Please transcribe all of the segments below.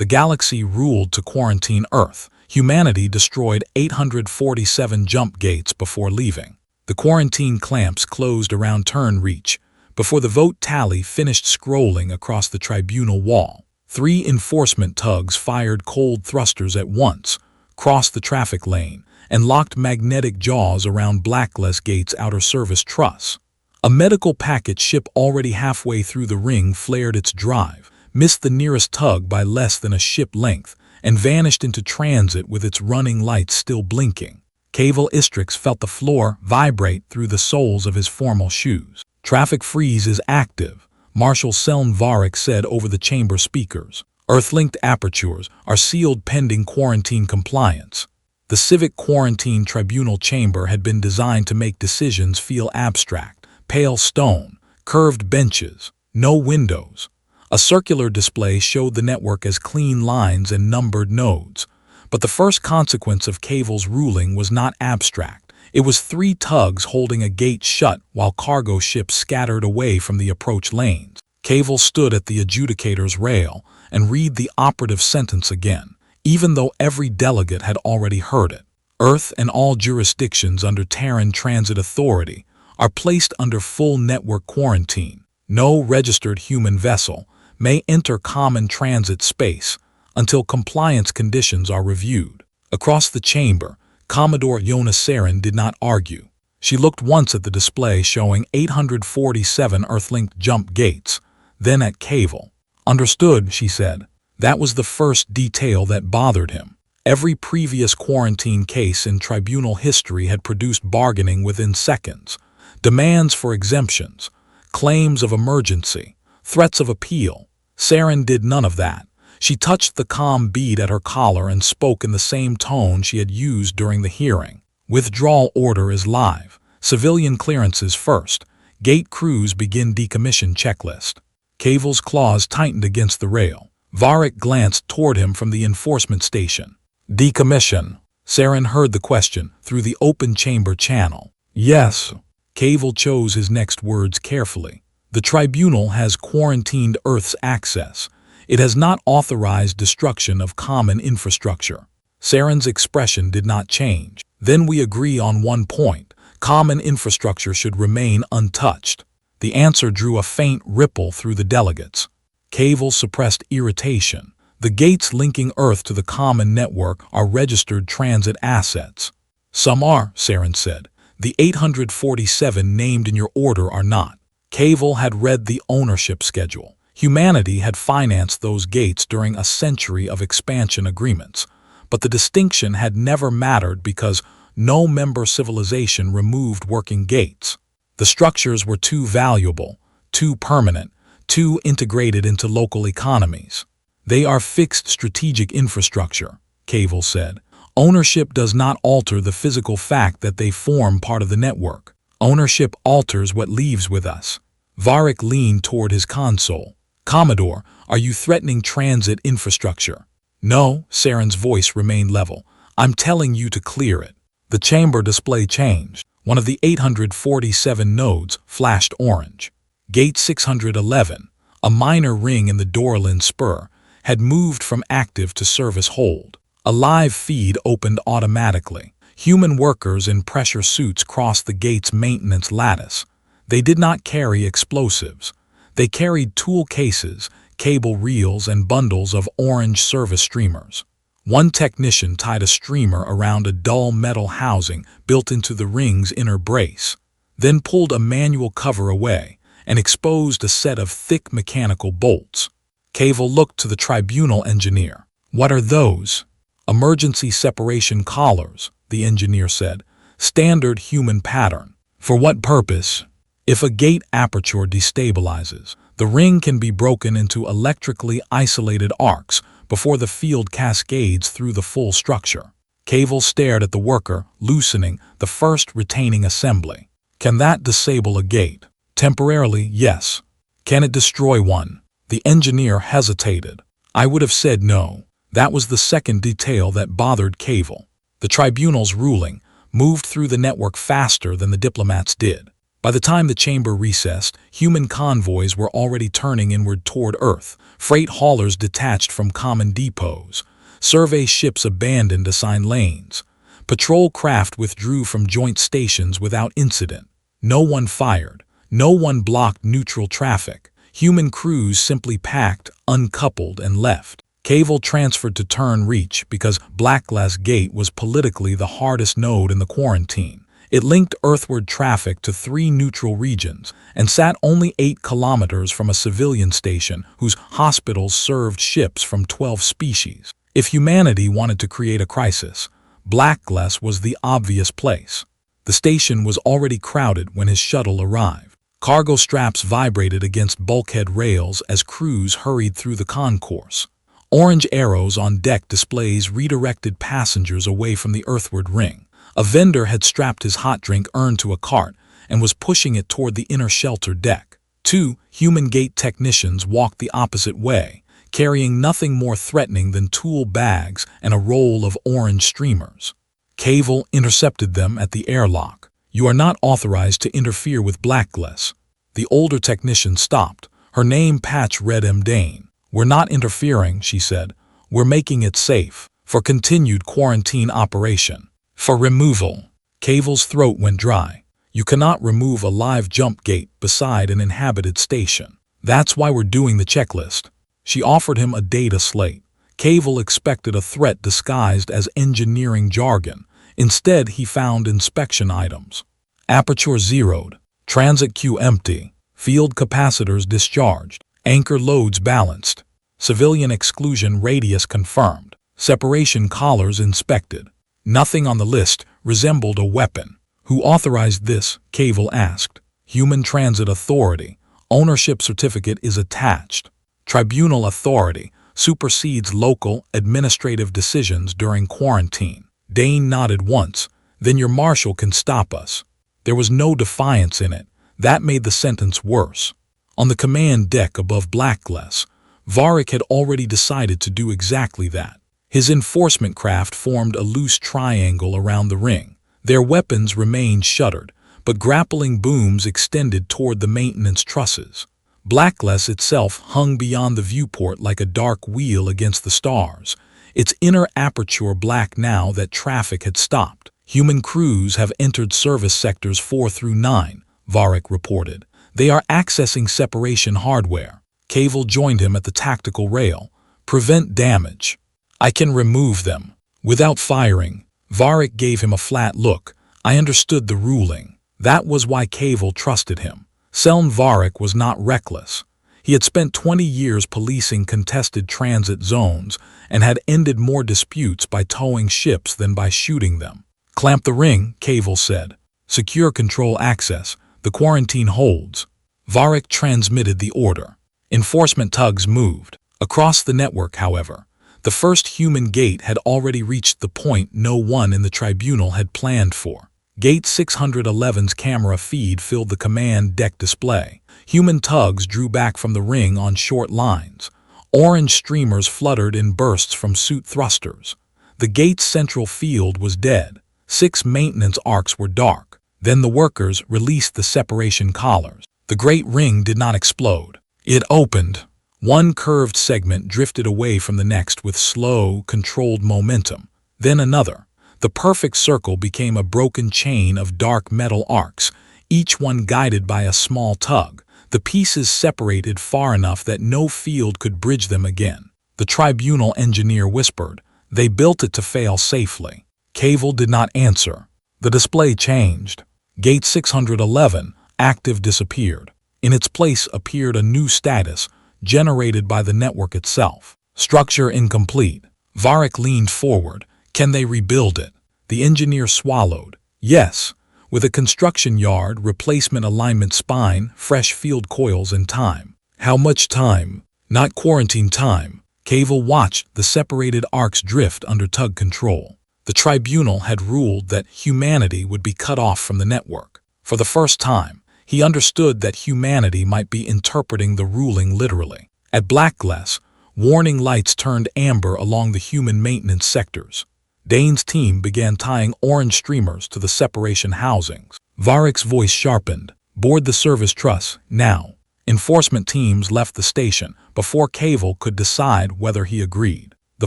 The galaxy ruled to quarantine Earth. Humanity destroyed 847 jump gates before leaving. The quarantine clamps closed around turn reach before the vote tally finished scrolling across the tribunal wall. 3 enforcement tugs fired cold thrusters at once, crossed the traffic lane, and locked magnetic jaws around Blacklist Gate's outer service truss. A medical packet ship already halfway through the ring flared its drive, missed the nearest tug by less than a ship length, and vanished into transit with its running lights still blinking. Caval Istrix felt the floor vibrate through the soles of his formal shoes. Traffic freeze is active, Marshal Seln Varric said over the chamber speakers. Earth-linked apertures are sealed pending quarantine compliance. The Civic Quarantine Tribunal chamber had been designed to make decisions feel abstract. Pale stone, curved benches, no windows. A circular display showed the network as clean lines and numbered nodes. But the first consequence of Caval's ruling was not abstract. It was 3 tugs holding a gate shut while cargo ships scattered away from the approach lanes. Caval stood at the adjudicator's rail and read the operative sentence again, even though every delegate had already heard it. Earth and all jurisdictions under Terran Transit Authority are placed under full network quarantine. No registered human vessel may enter common transit space until compliance conditions are reviewed. Across the chamber, Commodore Yona Saren did not argue. She looked once at the display showing 847 Earth-linked jump gates, then at Caval. Understood, she said. That was the first detail that bothered him. Every previous quarantine case in tribunal history had produced bargaining within seconds, demands for exemptions, claims of emergency, threats of appeal. Saren did none of that. She touched the calm bead at her collar and spoke in the same tone she had used during the hearing. Withdrawal order is live. Civilian clearances first. Gate crews begin decommission checklist. Caval's claws tightened against the rail. Varric glanced toward him from the enforcement station. Decommission. Saren heard the question through the open chamber channel. Yes. Caval chose his next words carefully. The tribunal has quarantined Earth's access. It has not authorized destruction of common infrastructure. Saren's expression did not change. Then we agree on one point. Common infrastructure should remain untouched. The answer drew a faint ripple through the delegates. Caval suppressed irritation. The gates linking Earth to the common network are registered transit assets. Some are, Saren said. The 847 named in your order are not. Caval had read the ownership schedule. Humanity had financed those gates during a century of expansion agreements, but the distinction had never mattered because no member civilization removed working gates. The structures were too valuable, too permanent, too integrated into local economies. They are fixed strategic infrastructure, Caval said. Ownership does not alter the physical fact that they form part of the network. Ownership alters what leaves with us. Varric leaned toward his console. Commodore, are you threatening transit infrastructure? No, Saren's voice remained level. I'm telling you to clear it. The chamber display changed. One of the 847 nodes flashed orange. Gate 611, a minor ring in the Dorlin spur, had moved from active to service hold. A live feed opened automatically. Human workers in pressure suits crossed the gate's maintenance lattice. They did not carry explosives. They carried tool cases, cable reels, and bundles of orange service streamers. One technician tied a streamer around a dull metal housing built into the ring's inner brace, then pulled a manual cover away and exposed a set of thick mechanical bolts. Caval looked to the tribunal engineer. What are those? Emergency separation collars, the engineer said. Standard human pattern. For what purpose? If a gate aperture destabilizes, the ring can be broken into electrically isolated arcs before the field cascades through the full structure. Caval stared at the worker, loosening the first retaining assembly. Can that disable a gate? Temporarily, yes. Can it destroy one? The engineer hesitated. I would have said no. That was the second detail that bothered Caval. The tribunal's ruling moved through the network faster than the diplomats did. By the time the chamber recessed, human convoys were already turning inward toward Earth, freight haulers detached from common depots, survey ships abandoned assigned lanes. Patrol craft withdrew from joint stations without incident. No one fired. No one blocked neutral traffic. Human crews simply packed, uncoupled, and left. Cable transferred to Turn Reach because Blackglass Gate was politically the hardest node in the quarantine. It linked earthward traffic to 3 neutral regions and sat only 8 kilometers from a civilian station whose hospitals served ships from 12 species. If humanity wanted to create a crisis, Blackglass was the obvious place. The station was already crowded when his shuttle arrived. Cargo straps vibrated against bulkhead rails as crews hurried through the concourse. Orange arrows on deck displays redirected passengers away from the earthward ring. A vendor had strapped his hot drink urn to a cart and was pushing it toward the inner shelter deck. 2 human gate technicians walked the opposite way, carrying nothing more threatening than tool bags and a roll of orange streamers. Cable intercepted them at the airlock. "You are not authorized to interfere with Blackglass." The older technician stopped. Her name patch read M. Dane. "We're not interfering," she said. "We're making it safe for continued quarantine operation." For removal. Cable's throat went dry. "You cannot remove a live jump gate beside an inhabited station. That's why we're doing the checklist." She offered him a data slate. Cable expected a threat disguised as engineering jargon. Instead, he found inspection items. Aperture zeroed. Transit queue empty. Field capacitors discharged. Anchor loads balanced. Civilian exclusion radius confirmed. Separation collars inspected. Nothing on the list resembled a weapon. "Who authorized this?" Cable asked. "Human Transit Authority. Ownership certificate is attached." Tribunal authority supersedes local administrative decisions during quarantine. Dane nodded once. "Then your marshal can stop us." There was no defiance in it. That made the sentence worse. On the command deck above Blackglass, Varric had already decided to do exactly that. His enforcement craft formed a loose triangle around the ring. Their weapons remained shuttered, but grappling booms extended toward the maintenance trusses. Blackglass itself hung beyond the viewport like a dark wheel against the stars, its inner aperture black now that traffic had stopped. "Human crews have entered service sectors 4 through 9, Varric reported. "They are accessing separation hardware." Cable joined him at the tactical rail. "Prevent damage." "I can remove them." Without firing, Varric gave him a flat look. I understood the ruling. That was why Cable trusted him. Selm Varric was not reckless. He had spent 20 years policing contested transit zones and had ended more disputes by towing ships than by shooting them. "Clamp the ring," Cable said. "Secure control access. The quarantine holds." Varric transmitted the order. Enforcement tugs moved. Across the network, however, the first human gate had already reached the point no one in the tribunal had planned for. Gate 611's camera feed filled the command deck display. Human tugs drew back from the ring on short lines. Orange streamers fluttered in bursts from suit thrusters. The gate's central field was dead. 6 maintenance arcs were dark. Then the workers released the separation collars. The great ring did not explode. It opened. One curved segment drifted away from the next with slow, controlled momentum. Then another. The perfect circle became a broken chain of dark metal arcs, each one guided by a small tug. The pieces separated far enough that no field could bridge them again. The tribunal engineer whispered, "They built it to fail safely." Cable did not answer. The display changed. Gate 611, active, disappeared. In its place appeared a new status, generated by the network itself. Structure incomplete. Varric leaned forward. "Can they rebuild it?" The engineer swallowed. "Yes, with a construction yard, replacement alignment spine, fresh field coils, and time." "How much time?" "Not quarantine time." Cable watched the separated arcs drift under tug control. The tribunal had ruled that humanity would be cut off from the network. For the first time, he understood that humanity might be interpreting the ruling literally. At Blackglass, warning lights turned amber along the human maintenance sectors. Dane's team began tying orange streamers to the separation housings. Varric's voice sharpened. Board the service truss, now. Enforcement teams left the station before Cavell could decide whether he agreed. The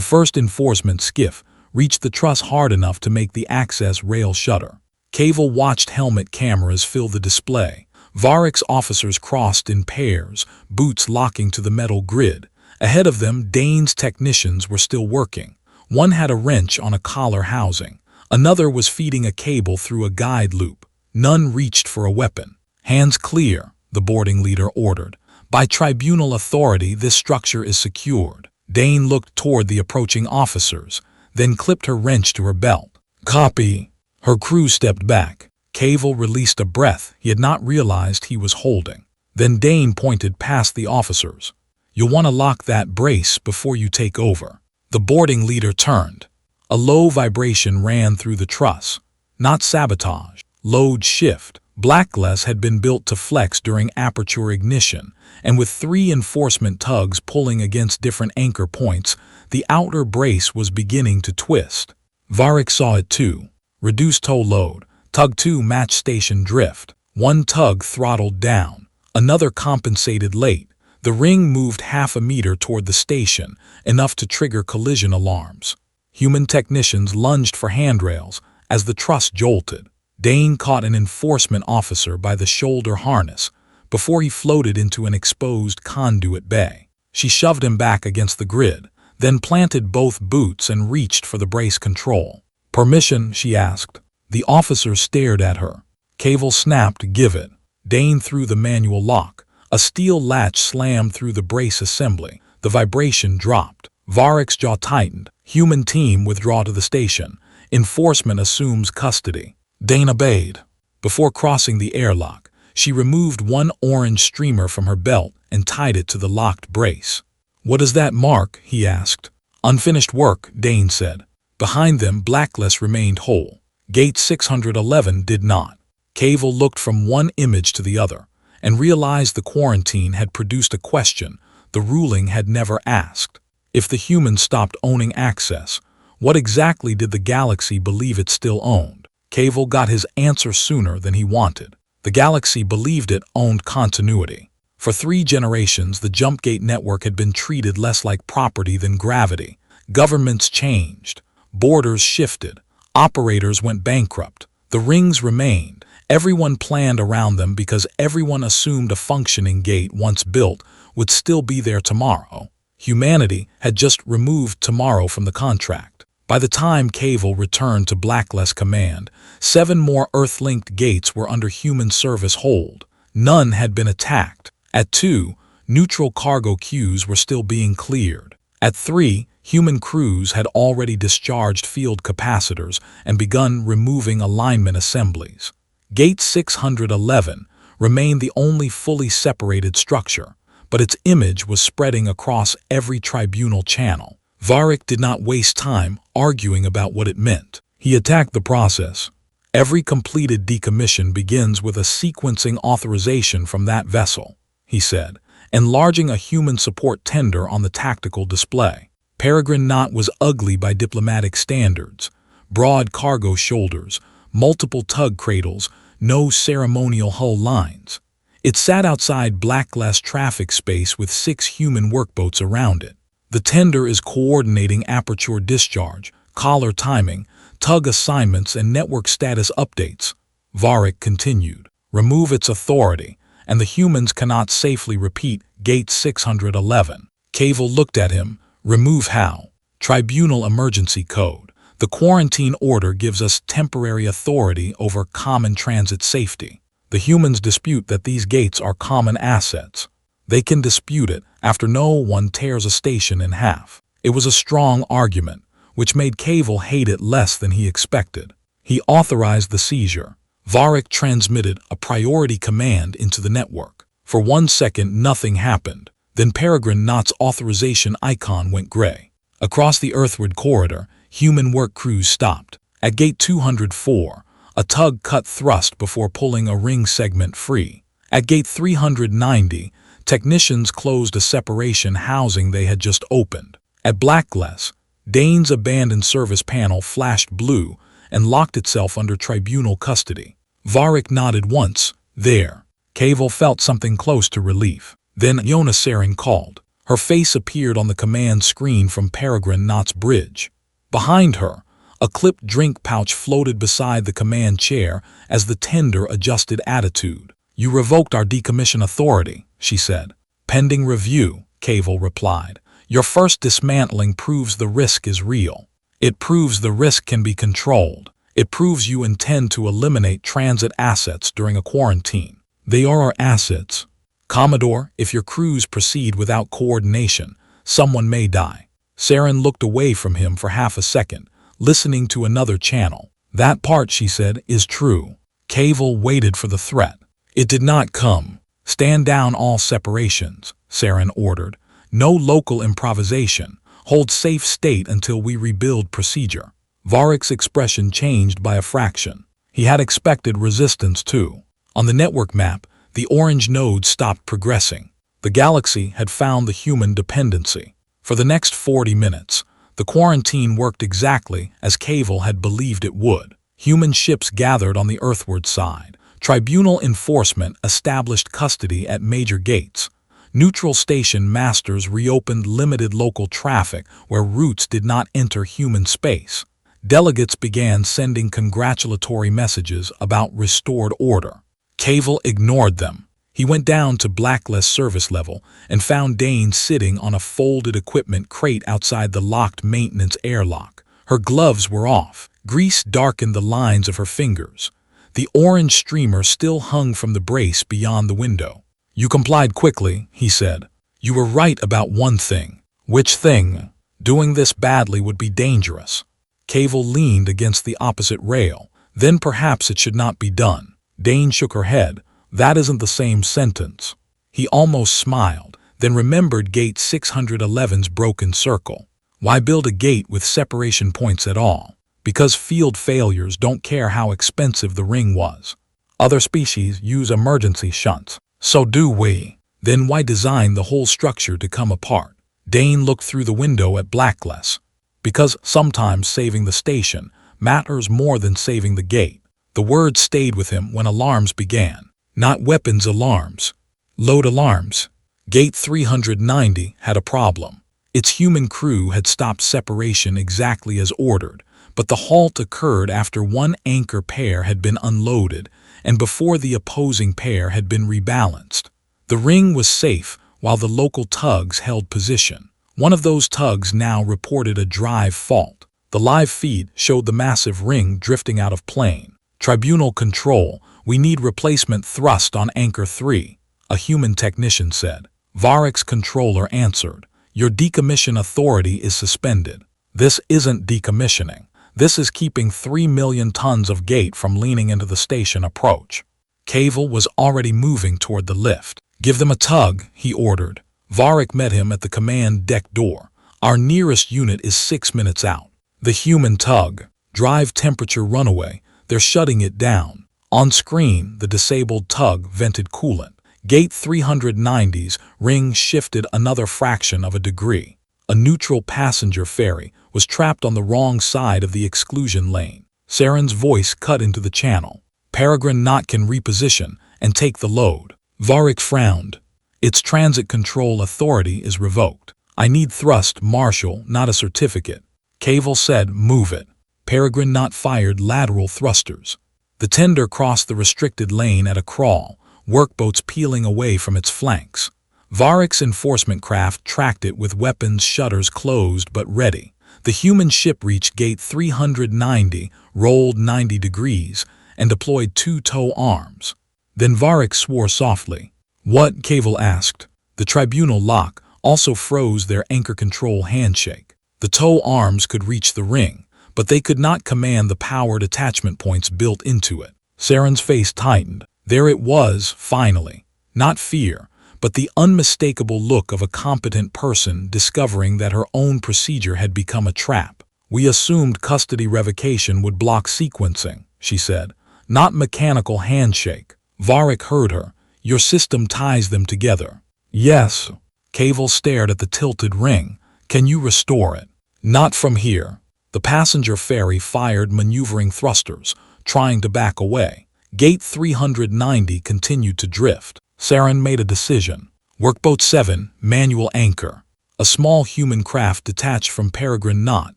first enforcement skiff reached the truss hard enough to make the access rail shudder. Cavell watched helmet cameras fill the display. Varick's officers crossed in pairs, boots locking to the metal grid. Ahead of them, Dane's technicians were still working. One had a wrench on a collar housing. Another was feeding a cable through a guide loop. None reached for a weapon. Hands clear, the boarding leader ordered. By tribunal authority, this structure is secured. Dane looked toward the approaching officers, then clipped her wrench to her belt. Copy. Her crew stepped back. Cavell released a breath he had not realized he was holding. Then Dane pointed past the officers. You'll want to lock that brace before you take over. The boarding leader turned. A low vibration ran through the truss. Not sabotage. Load shift. Blackless had been built to flex during aperture ignition, and with 3 enforcement tugs pulling against different anchor points, the outer brace was beginning to twist. Varick saw it too. Reduced tow load. Tug 2 matched station drift. One tug throttled down. Another compensated late. The ring moved half a meter toward the station, enough to trigger collision alarms. Human technicians lunged for handrails as the truss jolted. Dane caught an enforcement officer by the shoulder harness before he floated into an exposed conduit bay. She shoved him back against the grid, then planted both boots and reached for the brace control. Permission, she asked. The officer stared at her. Cavell snapped, give it. Dane threw the manual lock. A steel latch slammed through the brace assembly. The vibration dropped. Varick's jaw tightened. Human team withdraw to the station. Enforcement assumes custody. Dane obeyed. Before crossing the airlock, she removed one orange streamer from her belt and tied it to the locked brace. What does that mark? He asked. Unfinished work, Dane said. Behind them, Blackless remained whole. Gate 611 did not. Cavell looked from one image to the other and realized the quarantine had produced a question the ruling had never asked. If the humans stopped owning access, what exactly did the galaxy believe it still owned? Cavell got his answer sooner than he wanted. The galaxy believed it owned continuity. For 3 generations, the Jumpgate network had been treated less like property than gravity. Governments changed. Borders shifted. Operators went bankrupt. The rings remained. Everyone planned around them because everyone assumed a functioning gate once built would still be there tomorrow. Humanity had just removed tomorrow from the contract. By the time Cavell returned to Blackless command, 7 more Earth-linked gates were under human service hold. None had been attacked. At 2, neutral cargo queues were still being cleared. At 3, human crews had already discharged field capacitors and begun removing alignment assemblies. Gate 611 remained the only fully separated structure, but its image was spreading across every tribunal channel. Varick did not waste time arguing about what it meant. He attacked the process. Every completed decommission begins with a sequencing authorization from that vessel, he said, enlarging a human support tender on the tactical display. Peregrine Knot was ugly by diplomatic standards. Broad cargo shoulders, multiple tug cradles, no ceremonial hull lines. It sat outside Blackless traffic space with 6 human workboats around it. The tender is coordinating aperture discharge, collar timing, tug assignments, and network status updates. Varick continued. Remove its authority, and the humans cannot safely repeat Gate 611. Cavell looked at him. Remove how? Tribunal emergency code. The quarantine order gives us temporary authority over common transit safety. The humans dispute that these gates are common assets. They can dispute it after no one tears a station in half. It was a strong argument, which made Cavell hate it less than he expected. He authorized the seizure. Varick transmitted a priority command into the network. For 1 second, nothing happened. Then Peregrine Knot's authorization icon went gray. Across the earthward corridor, human work crews stopped. At Gate 204, a tug cut thrust before pulling a ring segment free. At Gate 390, technicians closed a separation housing they had just opened. At Blackless, Dane's abandoned service panel flashed blue and locked itself under tribunal custody. Varick nodded once. There. Cavil felt something close to relief. Then Yona Saren called. Her face appeared on the command screen from Peregrine Knott's bridge. Behind her, a clipped drink pouch floated beside the command chair as the tender adjusted attitude. "You revoked our decommission authority," she said. "Pending review," Cavil replied. "Your first dismantling proves the risk is real. It proves the risk can be controlled. It proves you intend to eliminate transit assets during a quarantine. They are our assets. Commodore, if your crews proceed without coordination, someone may die." Saren looked away from him for half a second, listening to another channel. "That part," she said, "is true." Cavil waited for the threat. It did not come. "Stand down all separations," Saren ordered. "No local improvisation. Hold safe state until we rebuild procedure." Varick's expression changed by a fraction. He had expected resistance too. On the network map, the orange node stopped progressing. The galaxy had found the human dependency. For the next 40 minutes, the quarantine worked exactly as Cavil had believed it would. Human ships gathered on the earthward side. Tribunal enforcement established custody at major gates. Neutral station masters reopened limited local traffic where routes did not enter human space. Delegates began sending congratulatory messages about restored order. Cavil ignored them. He went down to blacklist service level and found Dane sitting on a folded equipment crate outside the locked maintenance airlock. Her gloves were off. Grease darkened the lines of her fingers. The orange streamer still hung from the brace beyond the window. "You complied quickly," he said. "You were right about one thing." "Which thing?" "Doing this badly would be dangerous." Cavil leaned against the opposite rail. "Then perhaps it should not be done." Dane shook her head. "That isn't the same sentence." He almost smiled, then remembered Gate 611's broken circle. Why build a gate with separation points at all? Because field failures don't care how expensive the ring was. Other species use emergency shunts. So do we. Then why design the whole structure to come apart? Dane looked through the window at Blacklist. Because sometimes saving the station matters more than saving the gate. The word stayed with him when alarms began. Not weapons alarms. Load alarms. Gate 390 had a problem. Its human crew had stopped separation exactly as ordered, but the halt occurred after one anchor pair had been unloaded and before the opposing pair had been rebalanced. The ring was safe while the local tugs held position. One of those tugs now reported a drive fault. The live feed showed the massive ring drifting out of plane. "Tribunal control, we need replacement thrust on Anchor 3, a human technician said. Varick's controller answered. "Your decommission authority is suspended." "This isn't decommissioning. This is keeping 3 million tons of gate from leaning into the station approach." Cavil was already moving toward the lift. "Give them a tug," he ordered. Varick met him at the command deck door. "Our nearest unit is 6 minutes out." The human tug. "Drive temperature runaway. They're shutting it down." On screen, the disabled tug vented coolant. Gate 390's ring shifted another fraction of a degree. A neutral passenger ferry was trapped on the wrong side of the exclusion lane. Saren's voice cut into the channel. "Peregrine Knott can reposition and take the load." Varick frowned. "Its transit control authority is revoked. I need thrust, Marshal, not a certificate." Cavil said, "Move it." Peregrine Knott fired lateral thrusters. The tender crossed the restricted lane at a crawl, workboats peeling away from its flanks. Varick's enforcement craft tracked it with weapons shutters closed but ready. The human ship reached Gate 390, rolled 90 degrees, and deployed 2 tow arms. Then Varick swore softly. "What?" Cavil asked. The tribunal lock also froze their anchor control handshake. The tow arms could reach the ring, but they could not command the powered attachment points built into it. Saren's face tightened. There it was, finally. Not fear, but the unmistakable look of a competent person discovering that her own procedure had become a trap. "We assumed custody revocation would block sequencing," she said. "Not mechanical handshake." Varick heard her. "Your system ties them together." "Yes." Cavil stared at the tilted ring. "Can you restore it?" "Not from here." The passenger ferry fired maneuvering thrusters, trying to back away. Gate 390 continued to drift. Saren made a decision. Workboat 7, manual anchor. A small human craft detached from Peregrine Knot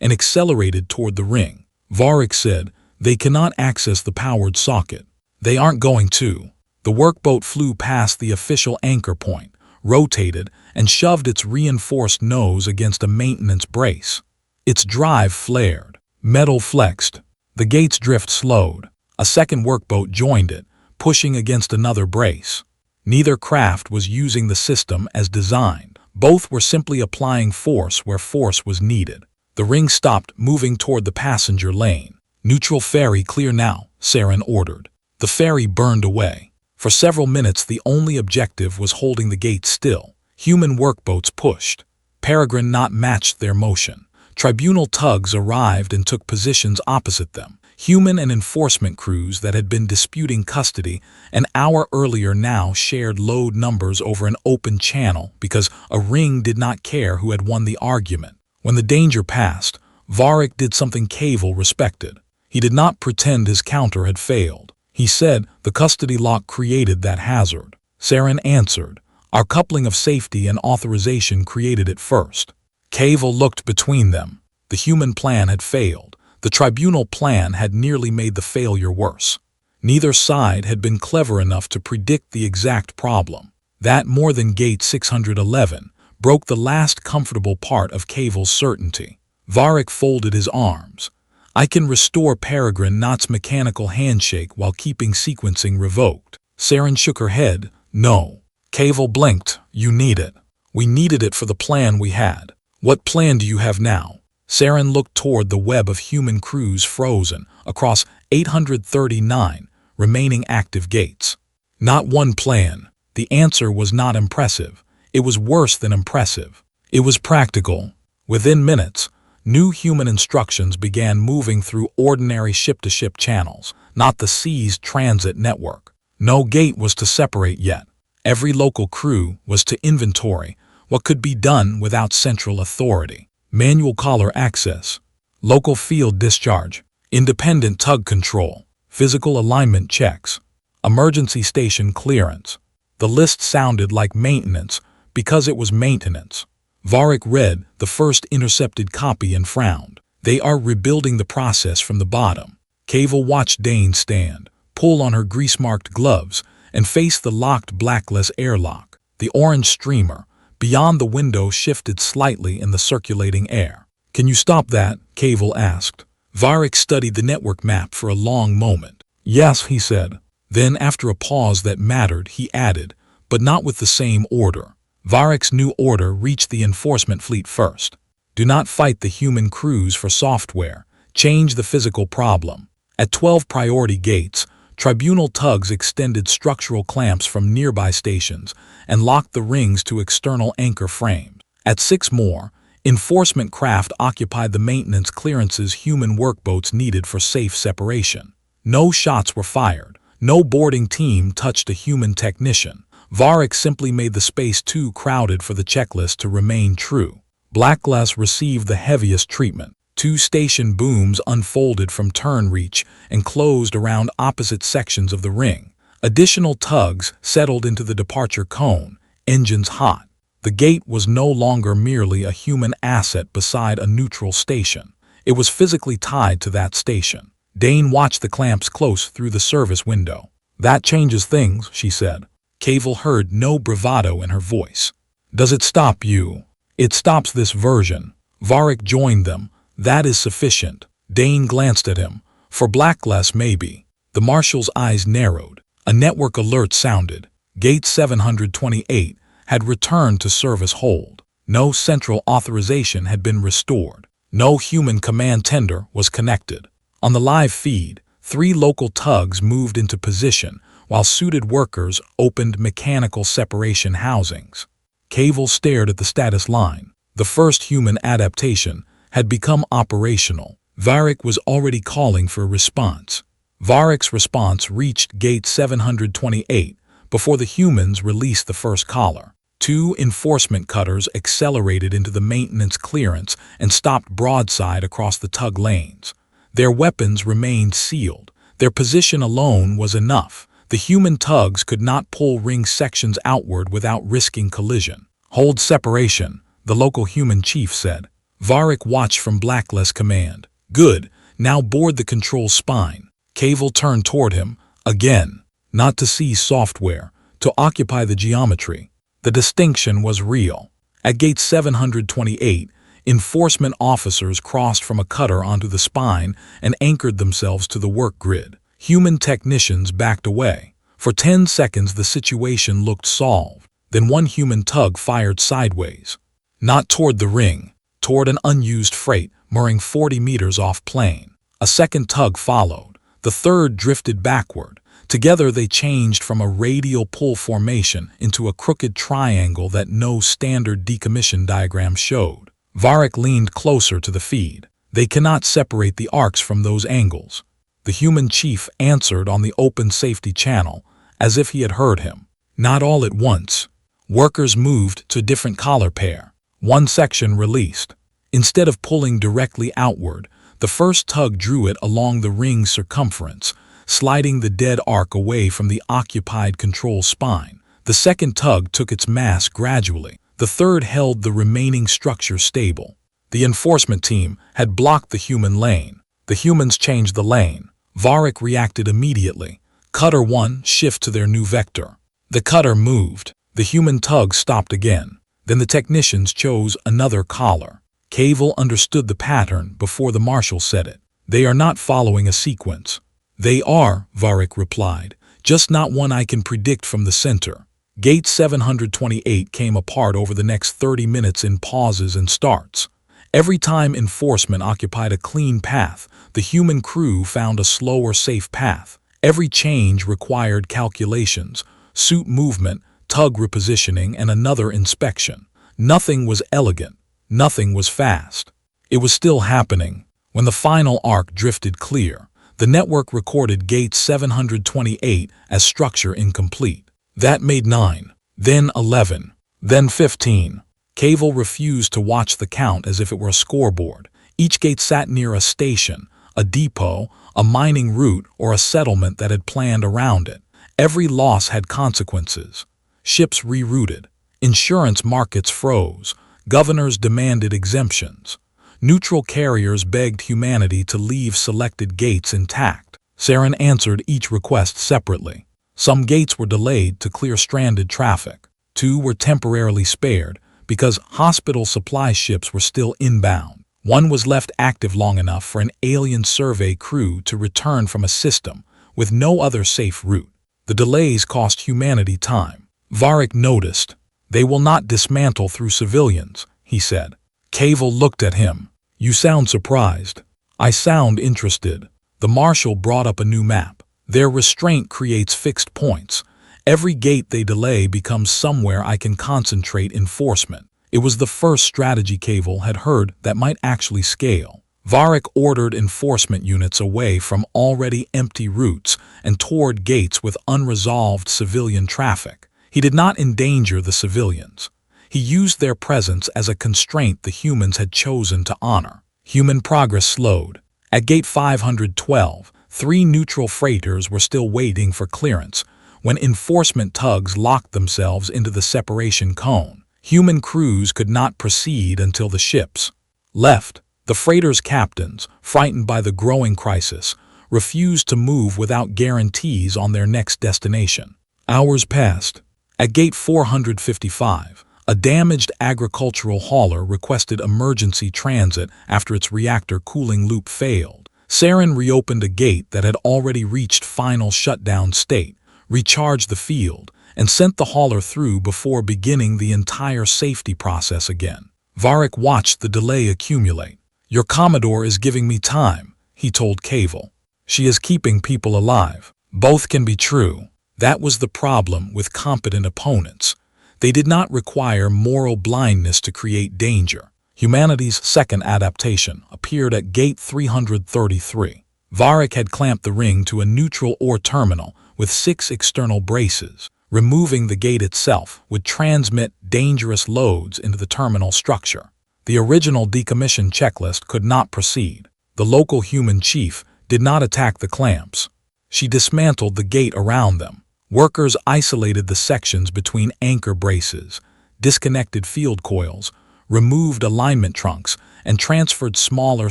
and accelerated toward the ring. Varric said, "They cannot access the powered socket." "They aren't going to." The workboat flew past the official anchor point, rotated, and shoved its reinforced nose against a maintenance brace. Its drive flared. Metal flexed. The gate's drift slowed. A second workboat joined it, pushing against another brace. Neither craft was using the system as designed. Both were simply applying force where force was needed. The ring stopped, moving toward the passenger lane. "Neutral ferry clear now," Saren ordered. The ferry burned away. For several minutes the only objective was holding the gate still. Human workboats pushed. Peregrine Knot matched their motion. Tribunal tugs arrived and took positions opposite them. Human and enforcement crews that had been disputing custody an hour earlier now shared load numbers over an open channel because a ring did not care who had won the argument. When the danger passed, Varric did something Cavil respected. He did not pretend his counter had failed. He said, "The custody lock created that hazard." Saren answered, "Our coupling of safety and authorization created it first." Cavil looked between them. The human plan had failed. The tribunal plan had nearly made the failure worse. Neither side had been clever enough to predict the exact problem. That, more than Gate 611, broke the last comfortable part of Cavil's certainty. Varric folded his arms. "I can restore Peregrine Knot's mechanical handshake while keeping sequencing revoked." Saren shook her head. "No." Cavil blinked. "You need it." "We needed it for the plan we had." "What plan do you have now?" Saren looked toward the web of human crews frozen across 839 remaining active gates. "Not one plan." The answer was not impressive. It was worse than impressive. It was practical. Within minutes, new human instructions began moving through ordinary ship-to-ship channels, not the sea's transit network. No gate was to separate yet. Every local crew was to inventory what could be done without central authority. Manual collar access, local field discharge, independent tug control, physical alignment checks, emergency station clearance. The list sounded like maintenance because it was maintenance. Varric read the first intercepted copy and frowned. "They are rebuilding the process from the bottom." Cavil watched Dane stand, pull on her grease-marked gloves, and face the locked blackless airlock. The orange streamer beyond the window shifted slightly in the circulating air. "Can you stop that?" Cavil asked. Varric studied the network map for a long moment. "Yes," he said. Then, after a pause that mattered, he added, "But not with the same order." Varric's new order reached the enforcement fleet first. "Do not fight the human crews for software. Change the physical problem." At 12 priority gates, tribunal tugs extended structural clamps from nearby stations and locked the rings to external anchor frames. At 6 more, enforcement craft occupied the maintenance clearances human workboats needed for safe separation. No shots were fired. No boarding team touched a human technician. Varric simply made the space too crowded for the checklist to remain true. Blacklist received the heaviest treatment. 2 station booms unfolded from turn reach and closed around opposite sections of the ring. Additional tugs settled into the departure cone, engines hot. The gate was no longer merely a human asset beside a neutral station. It was physically tied to that station. Dane watched the clamps close through the service window. "That changes things," she said. Cavil heard no bravado in her voice. "Does it stop you?" "It stops this version." Varric joined them. "That is sufficient." Dane glanced at him. "For Blacklist, maybe." The marshal's eyes narrowed. A network alert sounded. Gate 728 had returned to service hold. No central authorization had been restored. No human command tender was connected. On the live feed, 3 local tugs moved into position while suited workers opened mechanical separation housings. Cavil stared at the status line. The first human adaptation had become operational. Varric was already calling for a response. Varric's response reached Gate 728 before the humans released the first collar. 2 enforcement cutters accelerated into the maintenance clearance and stopped broadside across the tug lanes. Their weapons remained sealed, Their position alone was enough. The human tugs could not pull ring sections outward without risking collision. "Hold separation," the local human chief said. Varric watched from Blackless command. "Good, now board the control spine." Cavil turned toward him, again, not to see software, to occupy the geometry. The distinction was real. At gate 728, enforcement officers crossed from a cutter onto the spine and anchored themselves to the work grid. Human technicians backed away. For 10 seconds the situation looked solved. Then one human tug fired sideways. Not toward the ring, toward an unused freight mooring 40 meters off plane. A second tug followed. The third drifted backward. Together they changed from a radial pull formation into a crooked triangle that no standard decommission diagram showed. Varric leaned closer to the feed. "They cannot separate the arcs from those angles." The human chief answered on the open safety channel, as if he had heard him. "Not all at once." Workers moved to a different collar pair. One section released. Instead of pulling directly outward, the first tug drew it along the ring's circumference, sliding the dead arc away from the occupied control spine. The second tug took its mass gradually. The third held the remaining structure stable. The enforcement team had blocked the human lane. The humans changed the lane. Varric reacted immediately. Cutter 1 shift to their new vector. The cutter moved. The human tug stopped again. Then the technicians chose another collar. Cavil understood the pattern before the marshal said it. "They are not following a sequence." "They are," Varric replied, "just not one I can predict from the center." Gate 728 came apart over the next 30 minutes in pauses and starts. Every time enforcement occupied a clean path, the human crew found a slower, safe path. Every change required calculations, suit movement, tug repositioning, and another inspection. Nothing was elegant. Nothing was fast. It was still happening. When the final arc drifted clear, the network recorded gate 728 as structure incomplete. That made 9, then 11, then 15. Cavil refused to watch the count as if it were a scoreboard. Each gate sat near a station, a depot, a mining route, or a settlement that had planned around it. Every loss had consequences. Ships rerouted. Insurance markets froze. Governors demanded exemptions. Neutral carriers begged humanity to leave selected gates intact. Saren answered each request separately. Some gates were delayed to clear stranded traffic. 2 were temporarily spared because hospital supply ships were still inbound. 1 was left active long enough for an alien survey crew to return from a system with no other safe route. The delays cost humanity time. Varric noticed. "They will not dismantle through civilians," he said. Cavil looked at him. "You sound surprised." "I sound interested." The marshal brought up a new map. "Their restraint creates fixed points. Every gate they delay becomes somewhere I can concentrate enforcement." It was the first strategy Cavil had heard that might actually scale. Varric ordered enforcement units away from already empty routes and toward gates with unresolved civilian traffic. He did not endanger the civilians. He used their presence as a constraint the humans had chosen to honor. Human progress slowed. At gate 512, 3 neutral freighters were still waiting for clearance when enforcement tugs locked themselves into the separation cone. Human crews could not proceed until the ships left. The freighters' captains, frightened by the growing crisis, refused to move without guarantees on their next destination. Hours passed. At gate 455, a damaged agricultural hauler requested emergency transit after its reactor cooling loop failed. Saren reopened a gate that had already reached final shutdown state, recharged the field, and sent the hauler through before beginning the entire safety process again. Varric watched the delay accumulate. "Your Commodore is giving me time," he told Cavil. "She is keeping people alive." Both can be true. That was the problem with competent opponents. They did not require moral blindness to create danger. Humanity's second adaptation appeared at gate 333. Varric had clamped the ring to a neutral ore terminal with 6 external braces. Removing the gate itself would transmit dangerous loads into the terminal structure. The original decommission checklist could not proceed. The local human chief did not attack the clamps. She dismantled the gate around them. Workers isolated the sections between anchor braces, disconnected field coils, removed alignment trunks, and transferred smaller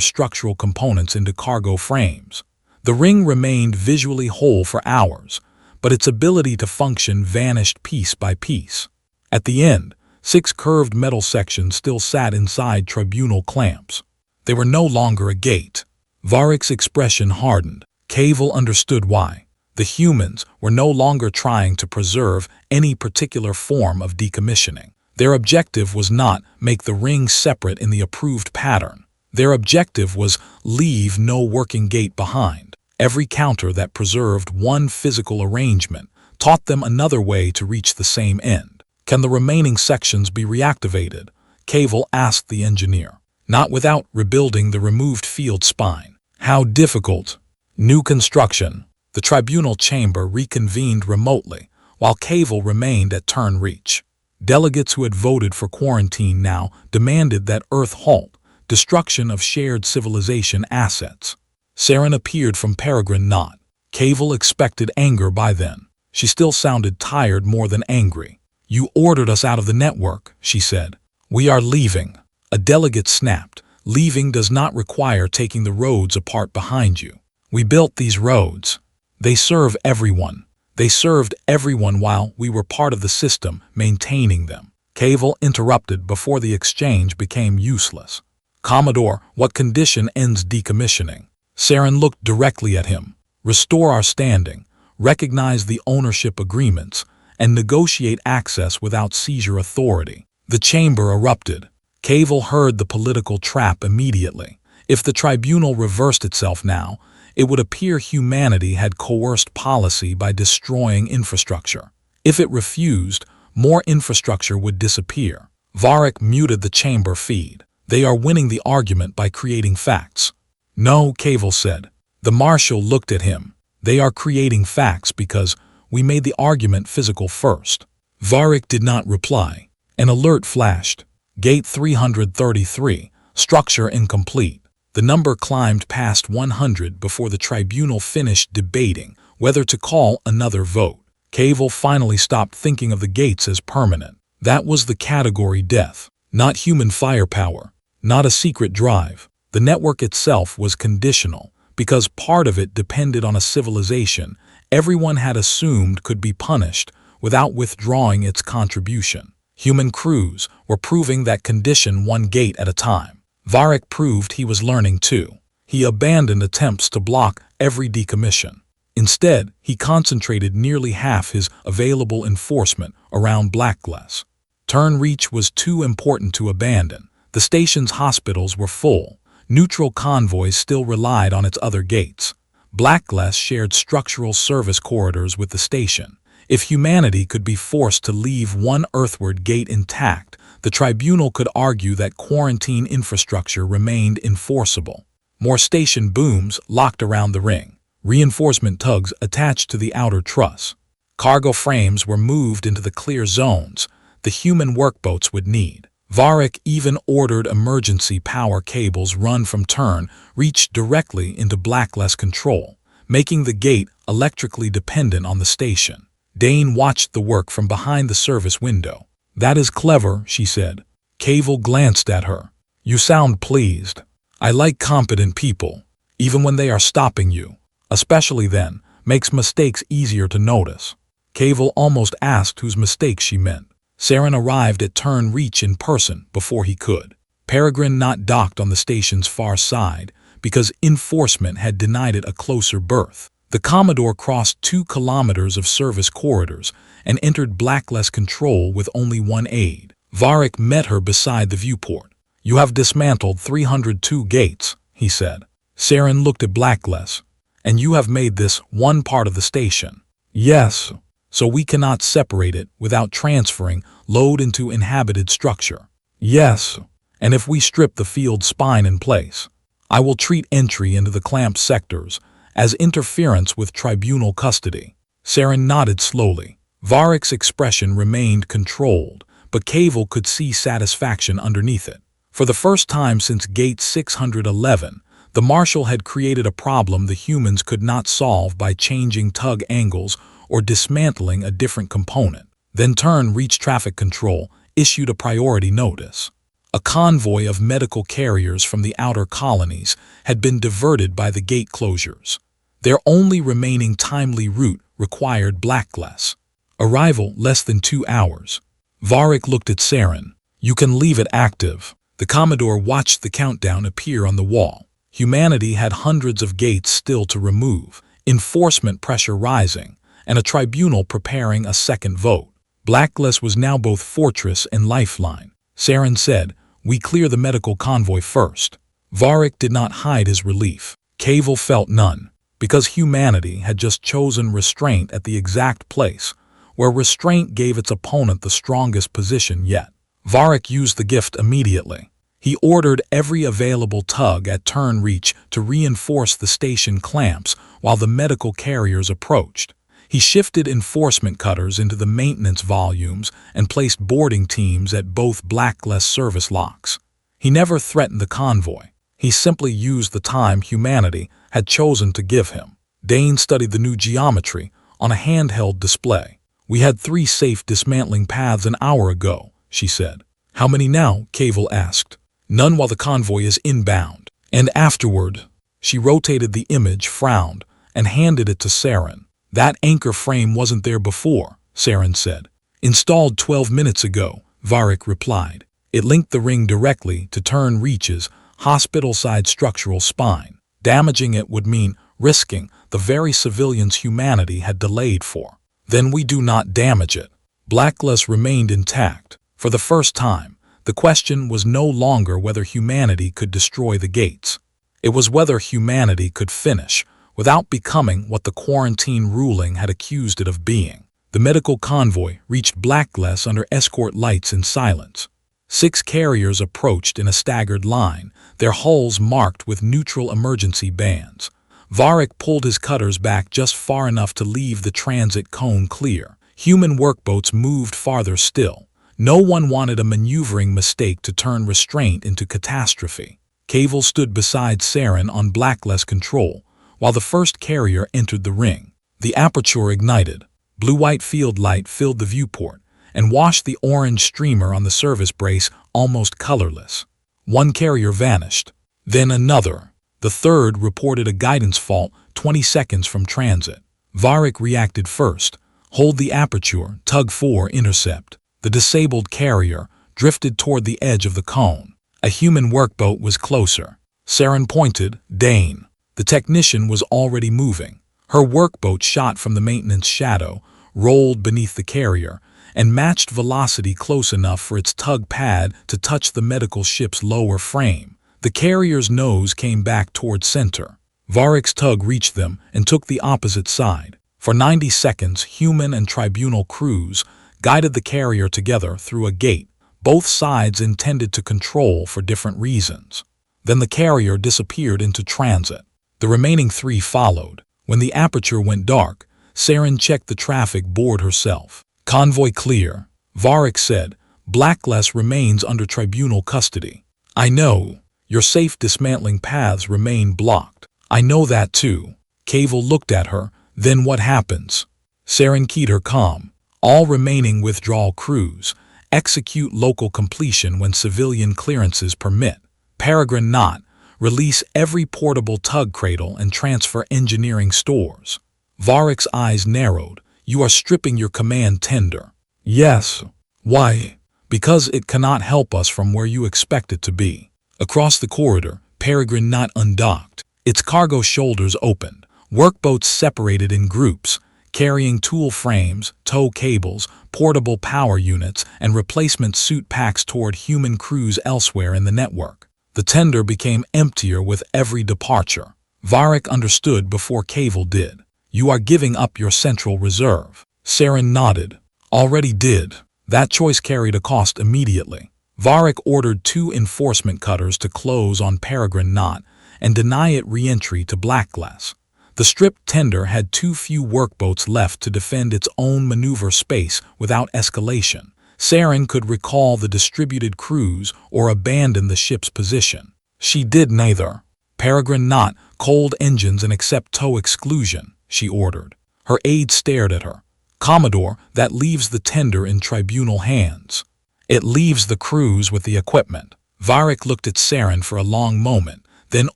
structural components into cargo frames. The ring remained visually whole for hours, but its ability to function vanished piece by piece. At the end, 6 curved metal sections still sat inside tribunal clamps. They were no longer a gate. Varric's expression hardened. Cavil understood why. The humans were no longer trying to preserve any particular form of decommissioning. Their objective was not make the ring separate in the approved pattern. Their objective was leave no working gate behind. Every counter that preserved one physical arrangement taught them another way to reach the same end. Can the remaining sections be reactivated? Cavil asked the engineer. Not without rebuilding the removed field spine. How difficult? New construction. The tribunal chamber reconvened remotely, while Cavil remained at turn reach. Delegates who had voted for quarantine now demanded that Earth halt destruction of shared civilization assets. Saren appeared from Peregrine Knot. Cavil expected anger by then. She still sounded tired more than angry. You ordered us out of the network, she said. We are leaving. A delegate snapped. Leaving does not require taking the roads apart behind you. We built these roads. They serve everyone. They served everyone while we were part of the system, maintaining them. Cavil interrupted before the exchange became useless. Commodore, what condition ends decommissioning? Saren looked directly at him. Restore our standing, recognize the ownership agreements, and negotiate access without seizure authority. The chamber erupted. Cavil heard the political trap immediately. If the tribunal reversed itself now, it would appear humanity had coerced policy by destroying infrastructure. If it refused, more infrastructure would disappear. Varric muted the chamber feed. They are winning the argument by creating facts. No, Cavil said. The marshal looked at him. They are creating facts because we made the argument physical first. Varric did not reply. An alert flashed. Gate 333, structure incomplete. The number climbed past 100 before the tribunal finished debating whether to call another vote. Cavil finally stopped thinking of the gates as permanent. That was the category death, not human firepower, not a secret drive. The network itself was conditional because part of it depended on a civilization everyone had assumed could be punished without withdrawing its contribution. Human crews were proving that condition one gate at a time. Varric proved he was learning too. He abandoned attempts to block every decommission. Instead, he concentrated nearly half his available enforcement around Blackglass. Turn Reach was too important to abandon. The station's hospitals were full. Neutral convoys still relied on its other gates. Blackglass shared structural service corridors with the station. If humanity could be forced to leave one earthward gate intact, the tribunal could argue that quarantine infrastructure remained enforceable. More station booms locked around the ring. Reinforcement tugs attached to the outer truss. Cargo frames were moved into the clear zones the human workboats would need. Varric even ordered emergency power cables run from Turn Reach directly into Blackglass control, making the gate electrically dependent on the station. Dane watched the work from behind the service window. That is clever, she said. Cavil glanced at her. You sound pleased. I like competent people, even when they are stopping you. Especially then, makes mistakes easier to notice. Cavil almost asked whose mistakes she meant. Saren arrived at Turn Reach in person before he could. Peregrine Knot docked on the station's far side because enforcement had denied it a closer berth. The Commodore crossed 2 kilometers of service corridors and entered Blackglass control with only one aide. Varric met her beside the viewport. You have dismantled 302 gates, he said. Saren looked at Blackglass. And you have made this one part of the station. Yes, so we cannot separate it without transferring load into inhabited structure. Yes, and if we strip the field spine in place, I will treat entry into the clamped sectors as interference with tribunal custody. Saren nodded slowly. Varric's expression remained controlled, but Cavil could see satisfaction underneath it. For the first time since Gate 611, The Marshal had created a problem the humans could not solve by changing tug angles or dismantling a different component. Then reached traffic control, issued a priority notice. A convoy of medical carriers from the outer colonies had been diverted by the gate closures. Their only remaining timely route required Blackless. Arrival less than 2 hours. Varric looked at Saren. You can leave it active. The Commodore watched the countdown appear on the wall. Humanity had hundreds of gates still to remove, enforcement pressure rising, and a tribunal preparing a second vote. Blackless was now both fortress and lifeline. Saren said, "We clear the medical convoy first." Varric did not hide his relief. Cavil felt none, because humanity had just chosen restraint at the exact place where restraint gave its opponent the strongest position yet. Varric used the gift immediately. He ordered every available tug at turn reach to reinforce the station clamps while the medical carriers approached. He shifted enforcement cutters into the maintenance volumes and placed boarding teams at both Blackless service locks. He never threatened the convoy. He simply used the time humanity had chosen to give him. Dane studied the new geometry on a handheld display. "We had 3 safe dismantling paths an hour ago," she said. "How many now?" Cavil asked. "None while the convoy is inbound. And afterward." She rotated the image, frowned, and handed it to Saren. "That anchor frame wasn't there before," Saren said. "Installed 12 minutes ago," Varric replied. It linked the ring directly to turn reach's hospital-side structural spine. Damaging it would mean risking the very civilians humanity had delayed for. "Then we do not damage it." Blackless remained intact. For the first time, the question was no longer whether humanity could destroy the gates. It was whether humanity could finish without becoming what the quarantine ruling had accused it of being. The medical convoy reached Blackless under escort lights in silence. 6 carriers approached in a staggered line, their hulls marked with neutral emergency bands. Varric pulled his cutters back just far enough to leave the transit cone clear. Human workboats moved farther still. No one wanted a maneuvering mistake to turn restraint into catastrophe. Cavil stood beside Saren on Blackless control, while the first carrier entered the ring. The aperture ignited. Blue-white field light filled the viewport and washed the orange streamer on the service brace almost colorless. One carrier vanished, then another. The third reported a guidance fault 20 seconds from transit. Varric reacted first. "Hold the aperture, tug 4, intercept." The disabled carrier drifted toward the edge of the cone. A human workboat was closer. Saren pointed, "Dane." The technician was already moving. Her workboat shot from the maintenance shadow, rolled beneath the carrier, and matched velocity close enough for its tug pad to touch the medical ship's lower frame. The carrier's nose came back toward center. Varric's tug reached them and took the opposite side. For 90 seconds, human and tribunal crews guided the carrier together through a gate, both sides intended to control for different reasons. Then the carrier disappeared into transit. The remaining 3 followed. When the aperture went dark, Saren checked the traffic board herself. "Convoy clear," Varric said. "Blackless remains under tribunal custody." "I know. Your safe dismantling paths remain blocked." "I know that too." Cavil looked at her. "Then what happens?" Saren keyed her calm. "All remaining withdrawal crews execute local completion when civilian clearances permit. Peregrine not. Release every portable tug cradle and transfer engineering stores." Varric's eyes narrowed. "You are stripping your command tender." "Yes." "Why?" "Because it cannot help us from where you expect it to be." Across the corridor, Peregrine not undocked. Its cargo shoulders opened. Workboats separated in groups, carrying tool frames, tow cables, portable power units, and replacement suit packs toward human crews elsewhere in the network. The tender became emptier with every departure. Varric understood before Cavil did. "You are giving up your central reserve." Saren nodded. "Already did." That choice carried a cost immediately. Varric ordered 2 enforcement cutters to close on Peregrine Knot and deny it re-entry to Blackless. The stripped tender had too few workboats left to defend its own maneuver space without escalation. Saren could recall the distributed crews or abandon the ship's position. She did neither. Peregrine not, cold engines and accept tow exclusion, she ordered. Her aide stared at her. Commodore, that leaves the tender in tribunal hands. It leaves the crews with the equipment. Varric looked at Saren for a long moment, then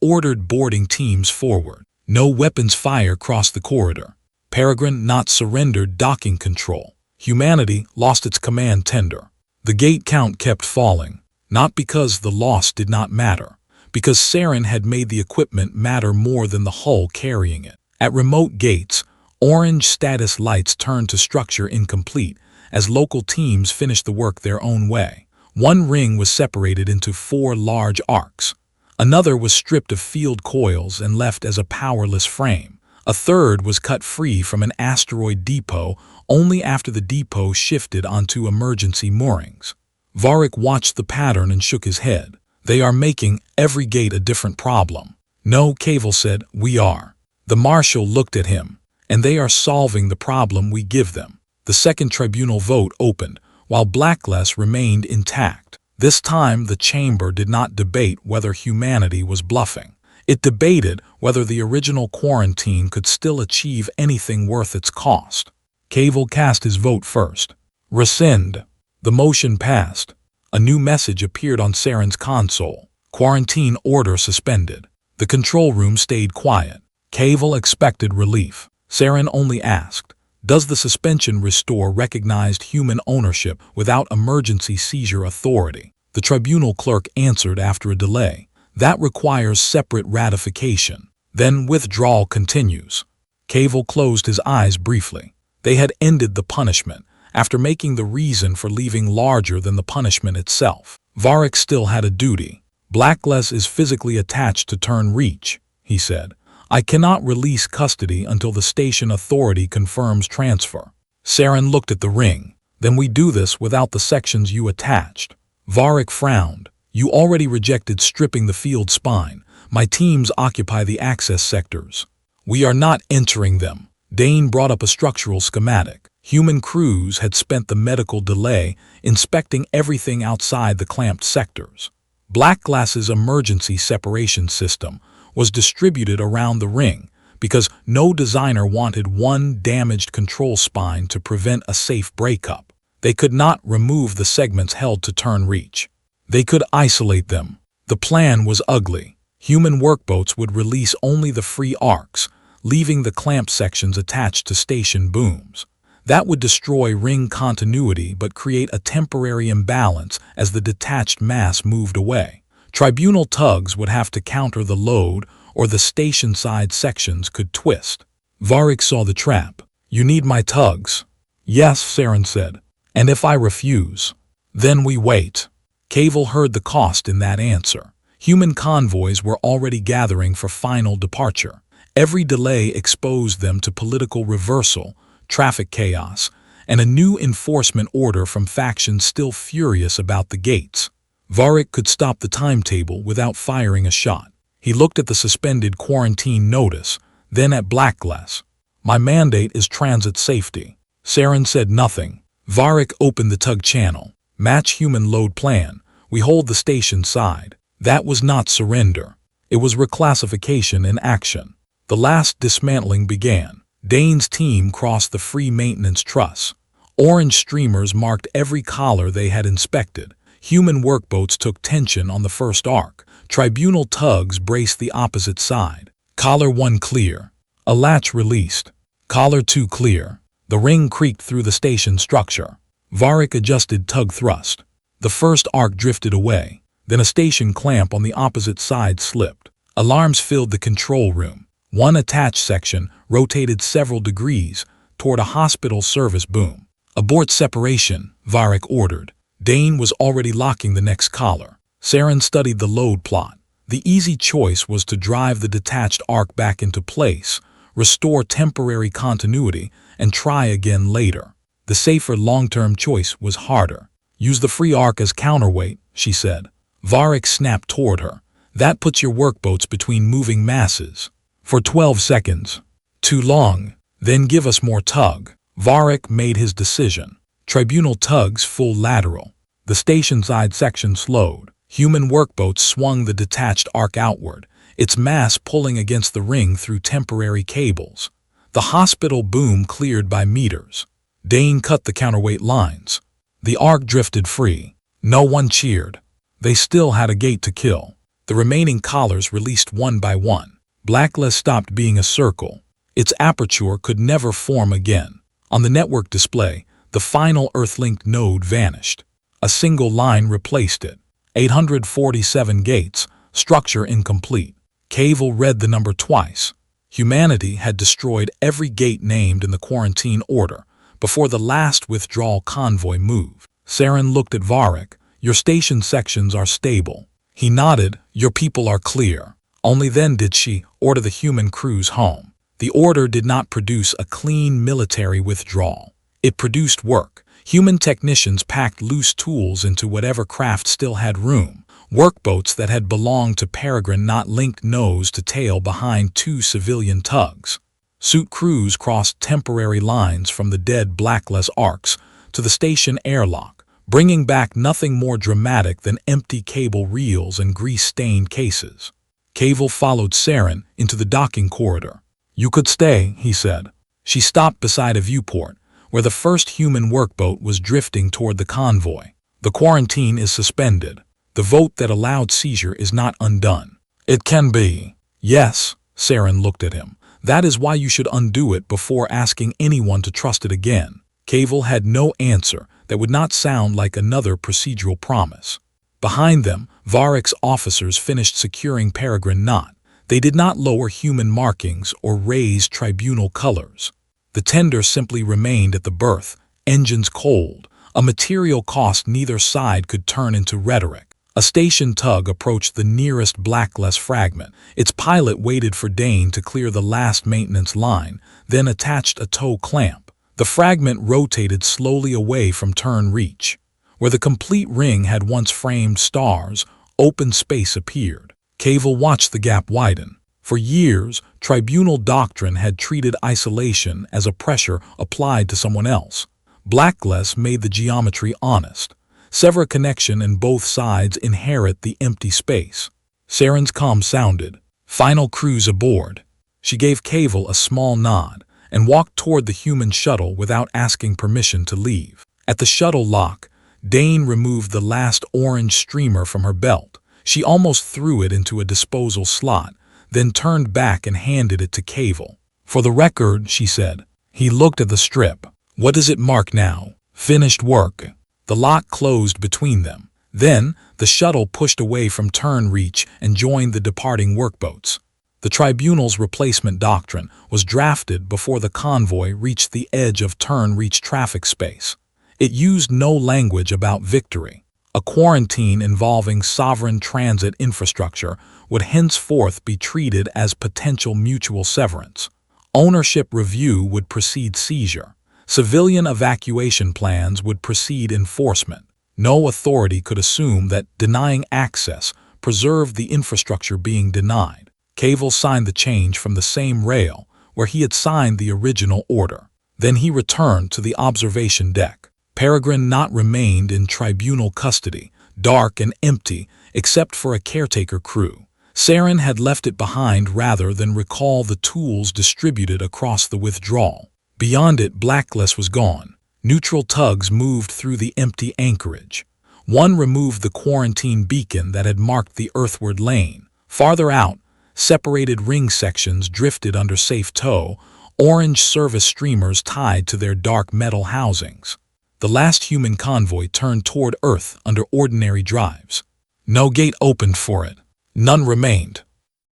ordered boarding teams forward. No weapons fire crossed the corridor. Peregrine not surrendered docking control. Humanity lost its command tender. The gate count kept falling, not because the loss did not matter, because Saren had made the equipment matter more than the hull carrying it. At remote gates, orange status lights turned to structure incomplete as local teams finished the work their own way. One ring was separated into 4 large arcs. Another was stripped of field coils and left as a powerless frame. A third was cut free from an asteroid depot only after the depot shifted onto emergency moorings. Varric watched the pattern and shook his head. They are making every gate a different problem. No, Cavil said, we are. The marshal looked at him, and they are solving the problem we give them. The second tribunal vote opened, while Blackless remained intact. This time the chamber did not debate whether humanity was bluffing. It debated whether the original quarantine could still achieve anything worth its cost. Cavil cast his vote first. Rescind. The motion passed. A new message appeared on Saren's console. Quarantine order suspended. The control room stayed quiet. Cavil expected relief. Saren only asked, does the suspension restore recognized human ownership without emergency seizure authority? The tribunal clerk answered after a delay. That requires separate ratification. Then withdrawal continues. Cavil closed his eyes briefly. They had ended the punishment, after making the reason for leaving larger than the punishment itself. Varric still had a duty. Blackless is physically attached to Turn Reach, he said. I cannot release custody until the station authority confirms transfer. Saren looked at the ring. Then we do this without the sections you attached. Varric frowned. You already rejected stripping the field spine. My teams occupy the access sectors. We are not entering them. Dane brought up a structural schematic. Human crews had spent the medical delay inspecting everything outside the clamped sectors. Blackglass's emergency separation system was distributed around the ring because no designer wanted one damaged control spine to prevent a safe breakup. They could not remove the segments held to Turn Reach. They could isolate them. The plan was ugly. Human workboats would release only the free arcs, leaving the clamp sections attached to station booms. That would destroy ring continuity but create a temporary imbalance as the detached mass moved away. Tribunal tugs would have to counter the load or the station-side sections could twist. Varric saw the trap. You need my tugs. Yes, Saren said. And if I refuse? Then we wait. Cavil heard the cost in that answer. Human convoys were already gathering for final departure. Every delay exposed them to political reversal, traffic chaos, and a new enforcement order from factions still furious about the gates. Varric could stop the timetable without firing a shot. He looked at the suspended quarantine notice, then at Blackless. My mandate is transit safety. Saren said nothing. Varric opened the tug channel. Match human load plan. We hold the station side. That was not surrender. It was reclassification in action. The last dismantling began. Dane's team crossed the free maintenance truss. Orange streamers marked every collar they had inspected. Human workboats took tension on the first arc. Tribunal tugs braced the opposite side. Collar 1 clear. A latch released. Collar 2 clear. The ring creaked through the station structure. Varric adjusted tug thrust. The first arc drifted away. Then a station clamp on the opposite side slipped. Alarms filled the control room. One attached section rotated several degrees toward a hospital service boom. Abort separation, Varric ordered. Dane was already locking the next collar. Saren studied the load plot. The easy choice was to drive the detached arc back into place, restore temporary continuity, and try again later. The safer long-term choice was harder. Use the free arc as counterweight, she said. Varric snapped toward her. That puts your workboats between moving masses. For 12 seconds. Too long. Then give us more tug. Varric made his decision. Tribunal tugs full lateral. The station-side section slowed. Human workboats swung the detached arc outward. its mass pulling against the ring through temporary cables. The hospital boom cleared by meters. Dane cut the counterweight lines. The Ark drifted free. No one cheered. They still had a gate to kill. The remaining collars released one by one. Blacklist stopped being a circle. Its aperture could never form again. On the network display, the final Earth-linked node vanished. A single line replaced it. 847 gates, structure incomplete. Cavell read the number twice. Humanity had destroyed every gate named in the quarantine order before the last withdrawal convoy moved. Saren looked at Varric. Your station sections are stable. He nodded. Your people are clear. Only then did she order the human crews home. The order did not produce a clean military withdrawal. It produced work. Human technicians packed loose tools into whatever craft still had room. Workboats that had belonged to Peregrine not linked nose to tail behind two civilian tugs. Suit crews crossed temporary lines from the dead Blacklist Arcs to the station airlock, bringing back nothing more dramatic than empty cable reels and grease-stained cases. Cavell followed Saren into the docking corridor. You could stay, he said. She stopped beside a viewport, where the first human workboat was drifting toward the convoy. The quarantine is suspended. The vote that allowed seizure is not undone. It can be. Yes, Saren looked at him. That is why you should undo it before asking anyone to trust it again. Cavell had no answer that would not sound like another procedural promise. Behind them, Varric's officers finished securing Peregrine Knot. They did not lower human markings or raise tribunal colors. The tender simply remained at the berth, engines cold, a material cost neither side could turn into rhetoric. A station tug approached the nearest Blacklist fragment. Its pilot waited for Dane to clear the last maintenance line, then attached a tow clamp. The fragment rotated slowly away from turn reach. Where the complete ring had once framed stars, open space appeared. Cavell watched the gap widen. For years, tribunal doctrine had treated isolation as a pressure applied to someone else. Blacklist made the geometry honest. Sever a connection and both sides inherit the empty space. Saren's comm sounded. Final crews aboard. She gave Cavell a small nod and walked toward the human shuttle without asking permission to leave. At the shuttle lock, Dane removed the last orange streamer from her belt. She almost threw it into a disposal slot, then turned back and handed it to Cavell. For the record, she said. He looked at the strip. What does it mark now? Finished work. The lock closed between them. Then, the shuttle pushed away from turn reach and joined the departing workboats. The tribunal's replacement doctrine was drafted before the convoy reached the edge of turn reach traffic space. It used no language about victory. A quarantine involving sovereign transit infrastructure would henceforth be treated as potential mutual severance. Ownership review would precede seizure. Civilian evacuation plans would precede enforcement. No authority could assume that denying access preserved the infrastructure being denied. Cavell signed the change from the same rail where he had signed the original order. Then he returned to the observation deck. Peregrine Knot remained in tribunal custody, dark and empty except for a caretaker crew. Saren had left it behind rather than recall the tools distributed across the withdrawal. Beyond it, Blacklist was gone. Neutral tugs moved through the empty anchorage. One removed the quarantine beacon that had marked the earthward lane. Farther out, separated ring sections drifted under safe tow, orange service streamers tied to their dark metal housings. The last human convoy turned toward Earth under ordinary drives. No gate opened for it. None remained.